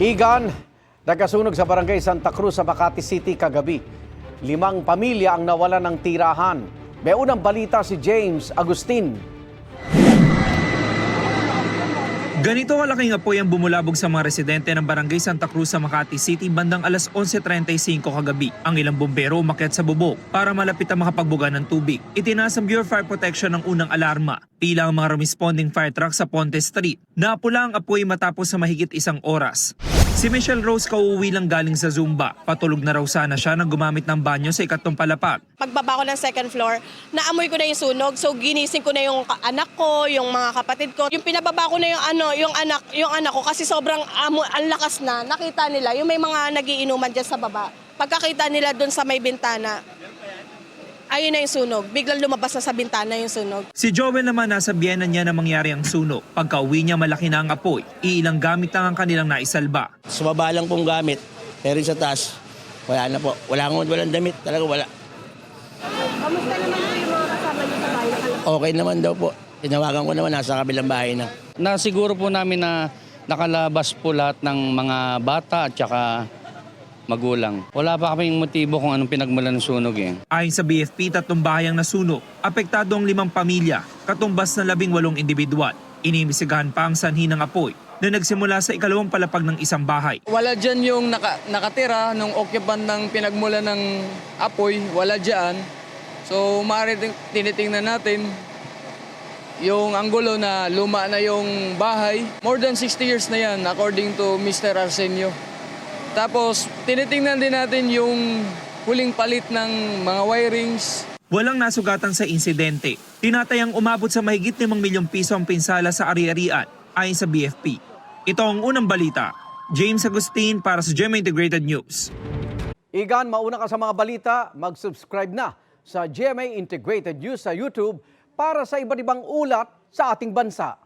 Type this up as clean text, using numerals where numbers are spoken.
Igan, nagkasunog sa barangay Santa Cruz sa Makati City kagabi. 5 pamilya ang nawalan ng tirahan. May unang balita si James Agustin. Ganito kalaking apoy ang bumulabog sa mga residente ng barangay Santa Cruz sa Makati City bandang alas 11:35 kagabi. Ang ilang bombero umakyat sa bubong para malapit ang makapagbuga ng tubig. Itinaas ng Bureau of Fire Protection ang unang alarma. Pila ang mga responding fire truck sa Ponte Street. Naapula ang apoy matapos sa mahigit 1 oras. Si Michelle Rose kauuwi lang galing sa Zumba. Patulog na raw sana siya nang gumamit ng banyo sa ikatlong palapag. Pagbaba ko ng second floor, naamoy ko na yung sunog. So ginising ko na yung anak ko, yung mga kapatid ko. Yung pinababa ko na yung anak ko kasi sobrang ang lakas na. Nakita nila yung may mga nagiinuman diyan sa baba. Pagkakita nila doon sa may bintana, ayun na yung sunog. Biglang lumabas na sa bintana yung sunog. Si Joel naman nasa biyenan niya na mangyari ang sunog. Pagka-uwi niya malaki na ang apoy, iilang gamit lang ang kanilang naisalba. Sumaba lang pong gamit, pero sa taas, wala na po. Walang damit, talaga wala. Kamusta naman yung mga kasama niyo sa bahay? Okay naman daw po. Tinawagan ko naman, nasa kabilang bahay na. Nasiguro po namin na nakalabas po lahat ng mga bata at saka magulang. Wala pa kaming motibo kung anong pinagmulan ng sunog eh. Ayon sa BFP, 3 bahay ang nasunog. Apektado ang 5 pamilya, katumbas na 18 individual. Inimbestigahan pa ang sanhi ng apoy na nagsimula sa ikalawang palapag ng isang bahay. Wala dyan yung nakatira nung occupant ng pinagmula ng apoy, wala dyan. So maaari tinitingnan natin yung anggulo na luma na yung bahay. More than 60 years na yan according to Mr. Arsenio. Tapos tinitingnan din natin yung huling palit ng mga wirings. Walang nasugatan sa insidente. Tinatayang umabot sa mahigit 5 milyong piso ang pinsala sa ari-arian ayon sa BFP. Ito ang unang balita. James Agustin para sa GMA Integrated News. Igan, mauna ka sa mga balita, mag-subscribe na sa GMA Integrated News sa YouTube para sa iba't ibang ulat sa ating bansa.